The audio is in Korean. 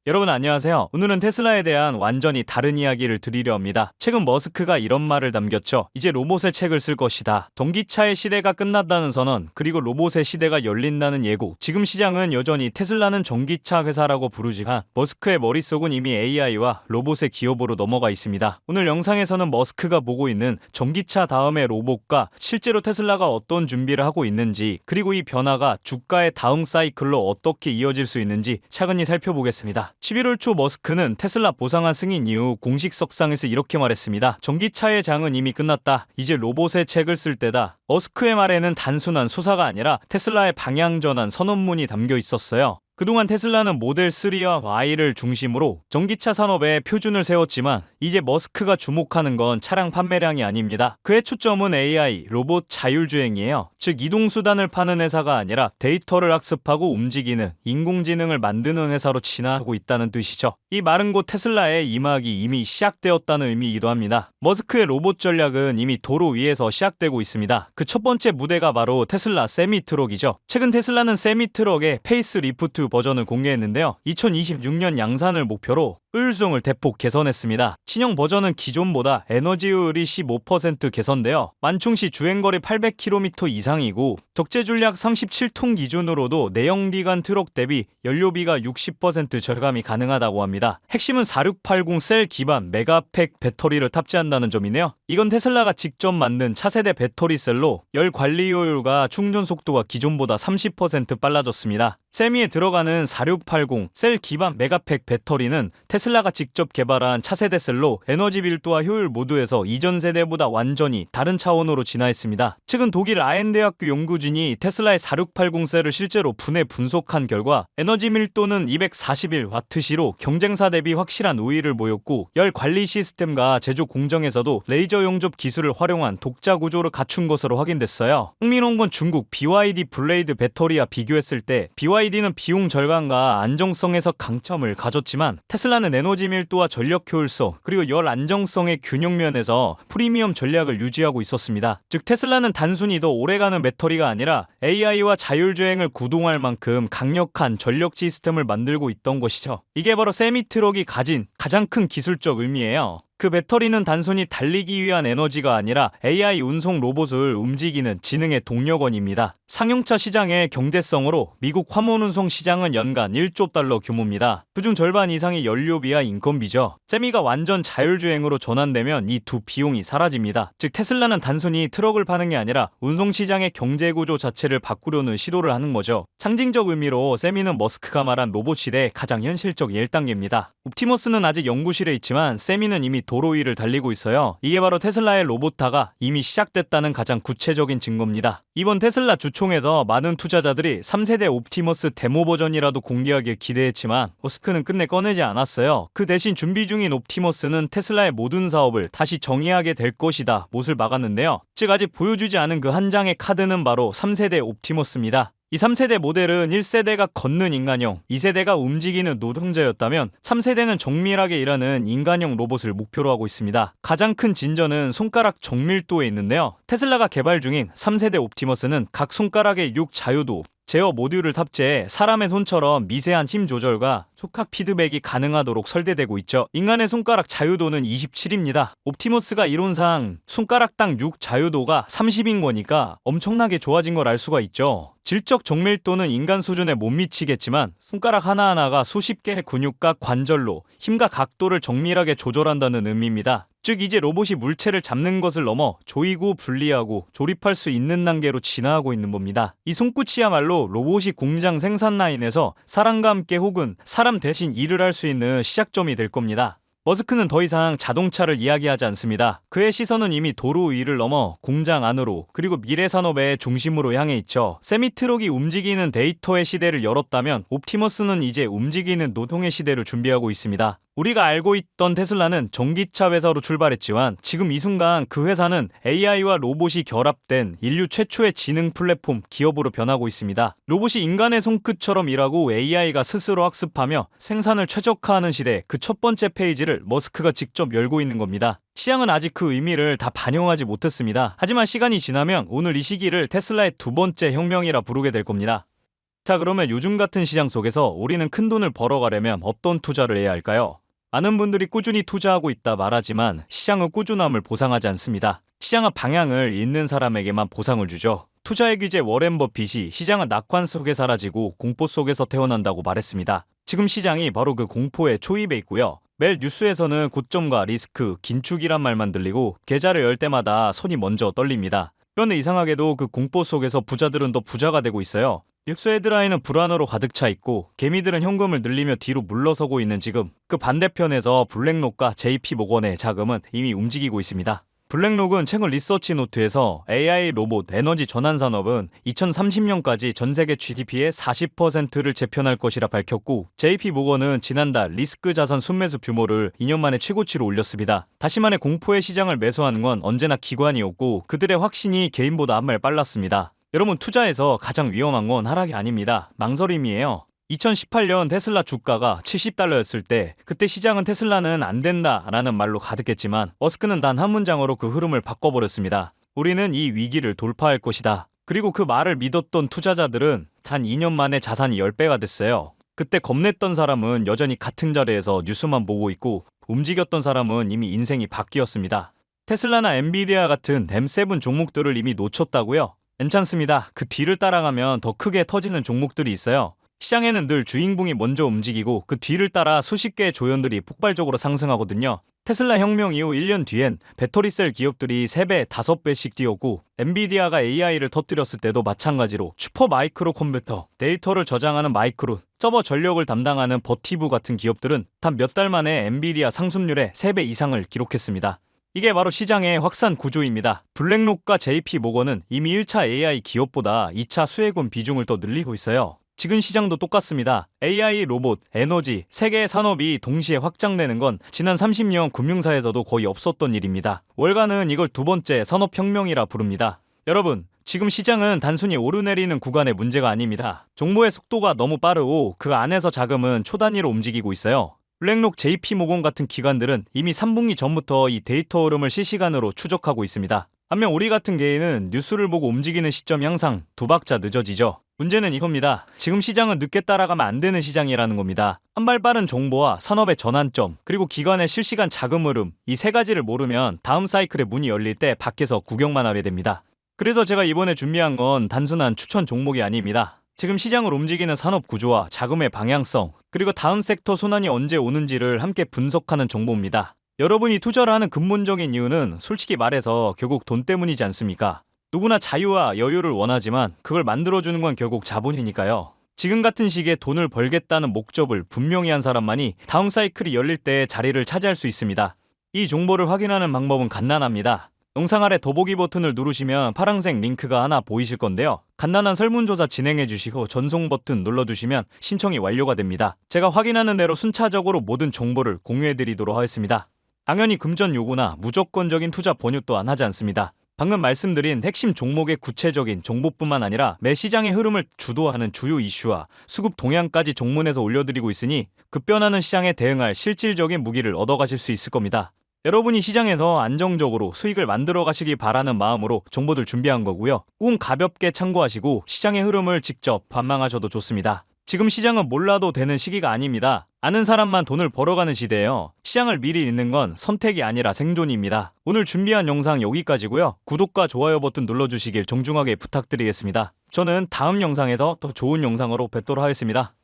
여러분 안녕하세요. 오늘은 테슬라에 대한 완전히 다른 이야기를 드리려 합니다. 최근 머스크가 이런 말을 남겼죠. 이제 로봇의 책을 쓸 것이다. 전기차의 시대가 끝났다는 선언, 그리고 로봇의 시대가 열린다는 예고. 지금 시장은 여전히 테슬라는 전기차 회사라고 부르지만 머스크의 머릿속은 이미 AI와 로봇의 기업으로 넘어가 있습니다. 오늘 영상에서는 머스크가 보고 있는 전기차 다음의 로봇과 실제로 테슬라가 어떤 준비를 하고 있는지, 그리고 이 변화가 주가의 다음 사이클로 어떻게 이어질 수 있는지 차근히 살펴보겠습니다. 11월 초 머스크는 테슬라 보상안 승인 이후 공식 석상에서 이렇게 말했습니다. 전기차의 장은 이미 끝났다. 이제 로봇의 책을 쓸 때다. 머스크의 말에는 단순한 수사가 아니라 테슬라의 방향전환 선언문이 담겨 있었어요. 그동안 테슬라는 모델 3와 Y를 중심으로 전기차 산업에 표준을 세웠지만 이제 머스크가 주목하는 건 차량 판매량이 아닙니다. 그의 초점은 AI, 로봇 자율주행이에요. 즉 이동수단을 파는 회사가 아니라 데이터를 학습하고 움직이는 인공지능을 만드는 회사로 진화하고 있다는 뜻이죠. 이 말은 곧 테슬라의 임하기 이미 시작되었다는 의미이기도 합니다. 머스크의 로봇 전략은 이미 도로 위에서 시작되고 있습니다. 그 첫 번째 무대가 바로 테슬라 세미트럭이죠. 최근 테슬라는 세미트럭의 페이스리프트 버전을 공개했는데요. 2026년 양산을 목표로 효율성을 대폭 개선했습니다. 신형 버전은 기존보다 에너지 효율이 15% 개선되어 만충시 주행거리 800km 이상이고 적재준량 37톤 기준으로도 내연기관 트럭 대비 연료비가 60% 절감이 가능하다고 합니다. 핵심은 4680 셀 기반 메가팩 배터리를 탑재한다는 점이네요. 이건 테슬라가 직접 만든 차세대 배터리 셀로 열 관리 효율과 충전 속도가 기존보다 30% 빨라졌습니다. 세미에 들어가는 4680 셀 기반 메가팩 배터리는 테슬라가 직접 개발한 차세대 셀로 에너지 밀도와 효율 모두에서 이전 세대보다 완전히 다른 차원으로 진화했습니다. 최근 독일 아헨대학교 연구진이 테슬라의 4680 셀을 실제로 분해 분석한 결과 에너지 밀도는 241W시로 경쟁사 대비 확실한 우위를 보였고 열 관리 시스템과 제조 공정에서도 레이저 용접 기술을 활용한 독자 구조를 갖춘 것으로 확인됐어요. 흥미로운 건 중국 BYD 블레이드 배터리와 비교했을 때 BYD는 비용 절감과 안정성에서 강점을 가졌지만 테슬라는 에너지 밀도와 전력 효율성 그리고 열 안정성의 균형면에서 프리미엄 전략을 유지하고 있었습니다. 즉 테슬라는 단순히 더 오래가는 배터리가 아니라 AI와 자율주행을 구동할 만큼 강력한 전력 시스템을 만들고 있던 것이죠. 이게 바로 세미트럭이 가진 가장 큰 기술적 의미예요. 그 배터리는 단순히 달리기 위한 에너지가 아니라 AI 운송 로봇을 움직이는 지능의 동력원입니다. 상용차 시장의 경제성으로 미국 화물 운송 시장은 연간 1조 달러 규모입니다. 그중 절반 이상이 연료비와 인건비죠. 세미가 완전 자율주행으로 전환되면 이 두 비용이 사라집니다. 즉 테슬라는 단순히 트럭을 파는 게 아니라 운송 시장의 경제구조 자체를 바꾸려는 시도를 하는 거죠. 상징적 의미로 세미는 머스크가 말한 로봇 시대의 가장 현실적 1단계입니다. 옵티머스는 아직 연구실에 있지만 세미는 이미 도로 위를 달리고 있어요. 이게 바로 테슬라의 로봇타가 이미 시작됐다는 가장 구체적인 증거입니다. 이번 테슬라 주총에서 많은 투자자들이 3세대 옵티머스 데모 버전이라도 공개하길 기대했지만 머스크는 끝내 꺼내지 않았어요. 그 대신 준비 중인 옵티머스는 테슬라의 모든 사업을 다시 정의하게 될 것이다 못을 막았는데요. 즉 아직 보여주지 않은 그 한 장의 카드는 바로 3세대 옵티머스입니다. 이 3세대 모델은 1세대가 걷는 인간형, 2세대가 움직이는 노동자였다면 3세대는 정밀하게 일하는 인간형 로봇을 목표로 하고 있습니다. 가장 큰 진전은 손가락 정밀도에 있는데요. 테슬라가 개발 중인 3세대 옵티머스는 각 손가락의 6 자유도, 제어 모듈을 탑재해 사람의 손처럼 미세한 힘 조절과 촉각 피드백이 가능하도록 설계되고 있죠. 인간의 손가락 자유도는 27입니다. 옵티머스가 이론상 손가락당 6 자유도가 30인 거니까 엄청나게 좋아진 걸 알 수가 있죠. 질적 정밀도는 인간 수준에 못 미치겠지만 손가락 하나하나가 수십 개의 근육과 관절로 힘과 각도를 정밀하게 조절한다는 의미입니다. 즉 이제 로봇이 물체를 잡는 것을 넘어 조이고 분리하고 조립할 수 있는 단계로 진화하고 있는 겁니다. 이 손끝이야말로 로봇이 공장 생산 라인에서 사람과 함께 혹은 사람 대신 일을 할 수 있는 시작점이 될 겁니다. 머스크는 더 이상 자동차를 이야기하지 않습니다. 그의 시선은 이미 도로 위를 넘어 공장 안으로 그리고 미래 산업의 중심으로 향해 있죠. 세미트럭이 움직이는 데이터의 시대를 열었다면 옵티머스는 이제 움직이는 노동의 시대를 준비하고 있습니다. 우리가 알고 있던 테슬라는 전기차 회사로 출발했지만 지금 이 순간 그 회사는 AI와 로봇이 결합된 인류 최초의 지능 플랫폼 기업으로 변하고 있습니다. 로봇이 인간의 손끝처럼 일하고 AI가 스스로 학습하며 생산을 최적화하는 시대 그 첫 번째 페이지를 머스크가 직접 열고 있는 겁니다. 시장은 아직 그 의미를 다 반영하지 못했습니다. 하지만 시간이 지나면 오늘 이 시기를 테슬라의 두 번째 혁명이라 부르게 될 겁니다. 자, 그러면 요즘 같은 시장 속에서 우리는 큰 돈을 벌어가려면 어떤 투자를 해야 할까요? 많은 분들이 꾸준히 투자하고 있다 말하지만 시장은 꾸준함을 보상하지 않습니다. 시장은 방향을 잇는 사람에게만 보상을 주죠. 투자의 귀재 워렌 버핏이 시장은 낙관 속에 사라지고 공포 속에서 태어난다고 말했습니다. 지금 시장이 바로 그 공포의 초입에 있고요. 매일 뉴스에서는 고점과 리스크, 긴축이란 말만 들리고 계좌를 열 때마다 손이 먼저 떨립니다. 그런데 이상하게도 그 공포 속에서 부자들은 더 부자가 되고 있어요. 뉴스 헤드라인은 불안으로 가득 차 있고 개미들은 현금을 늘리며 뒤로 물러서고 있는 지금, 그 반대편에서 블랙록과 JP모건의 자금은 이미 움직이고 있습니다. 블랙록은 최근 리서치 노트에서 AI 로봇 에너지 전환 산업은 2030년까지 전 세계 GDP의 40%를 재편할 것이라 밝혔고, JP모건은 지난달 리스크 자산 순매수 규모를 2년 만에 최고치로 올렸습니다. 다시 말해 공포의 시장을 매수하는 건 언제나 기관이었고 그들의 확신이 개인보다 한 발 빨랐습니다. 여러분, 투자에서 가장 위험한 건 하락이 아닙니다. 망설임이에요. 2018년 테슬라 주가가 $70였을 때 그때 시장은 테슬라는 안 된다라는 말로 가득했지만 머스크는 단 한 문장으로 그 흐름을 바꿔버렸습니다. 우리는 이 위기를 돌파할 것이다. 그리고 그 말을 믿었던 투자자들은 단 2년 만에 자산이 10배가 됐어요. 그때 겁냈던 사람은 여전히 같은 자리에서 뉴스만 보고 있고 움직였던 사람은 이미 인생이 바뀌었습니다. 테슬라나 엔비디아 같은 M7 종목들을 이미 놓쳤다고요? 괜찮습니다. 그 뒤를 따라가면 더 크게 터지는 종목들이 있어요. 시장에는 늘 주인공이 먼저 움직이고 그 뒤를 따라 수십 개의 조연들이 폭발적으로 상승하거든요. 테슬라 혁명 이후 1년 뒤엔 배터리셀 기업들이 3배, 5배씩 뛰었고 엔비디아가 AI를 터뜨렸을 때도 마찬가지로 슈퍼 마이크로 컴퓨터, 데이터를 저장하는 마이크론, 서버 전력을 담당하는 버티브 같은 기업들은 단 몇 달 만에 엔비디아 상승률의 3배 이상을 기록했습니다. 이게 바로 시장의 확산 구조입니다. 블랙록과 JP모건은 이미 1차 AI 기업보다 2차 수혜군 비중을 더 늘리고 있어요. 지금 시장도 똑같습니다. AI, 로봇, 에너지, 세 개의 산업이 동시에 확장되는 건 지난 30년 금융사에서도 거의 없었던 일입니다. 월가는 이걸 두 번째 산업혁명이라 부릅니다. 여러분, 지금 시장은 단순히 오르내리는 구간의 문제가 아닙니다. 정보의 속도가 너무 빠르고 그 안에서 자금은 초단위로 움직이고 있어요. 블랙록, JP모건 같은 기관들은 이미 3분기 전부터 이 데이터 흐름을 실시간으로 추적하고 있습니다. 반면 우리 같은 개인은 뉴스를 보고 움직이는 시점이 항상 두 박자 늦어지죠. 문제는 이겁니다. 지금 시장은 늦게 따라가면 안 되는 시장이라는 겁니다. 한 발 빠른 정보와 산업의 전환점, 그리고 기관의 실시간 자금 흐름, 이 세 가지를 모르면 다음 사이클의 문이 열릴 때 밖에서 구경만 하게 됩니다. 그래서 제가 이번에 준비한 건 단순한 추천 종목이 아닙니다. 지금 시장을 움직이는 산업 구조와 자금의 방향성, 그리고 다음 섹터 순환이 언제 오는지를 함께 분석하는 정보입니다. 여러분이 투자를 하는 근본적인 이유는 솔직히 말해서 결국 돈 때문이지 않습니까? 누구나 자유와 여유를 원하지만 그걸 만들어주는 건 결국 자본이니까요. 지금 같은 시기에 돈을 벌겠다는 목적을 분명히 한 사람만이 다음 사이클이 열릴 때 자리를 차지할 수 있습니다. 이 정보를 확인하는 방법은 간단합니다. 영상 아래 더보기 버튼을 누르시면 파란색 링크가 하나 보이실 건데요. 간단한 설문조사 진행해 주시고 전송 버튼 눌러주시면 신청이 완료가 됩니다. 제가 확인하는 대로 순차적으로 모든 정보를 공유해 드리도록 하겠습니다. 당연히 금전 요구나 무조건적인 투자 권유 또한 하지 않습니다. 방금 말씀드린 핵심 종목의 구체적인 정보뿐만 아니라 매 시장의 흐름을 주도하는 주요 이슈와 수급 동향까지 종문에서 올려드리고 있으니 급변하는 시장에 대응할 실질적인 무기를 얻어가실 수 있을 겁니다. 여러분이 시장에서 안정적으로 수익을 만들어 가시기 바라는 마음으로 정보들 준비한 거고요. 꼭 가볍게 참고하시고 시장의 흐름을 직접 관망하셔도 좋습니다. 지금 시장은 몰라도 되는 시기가 아닙니다. 아는 사람만 돈을 벌어가는 시대예요. 시장을 미리 읽는 건 선택이 아니라 생존입니다. 오늘 준비한 영상 여기까지고요. 구독과 좋아요 버튼 눌러주시길 정중하게 부탁드리겠습니다. 저는 다음 영상에서 더 좋은 영상으로 뵙도록 하겠습니다.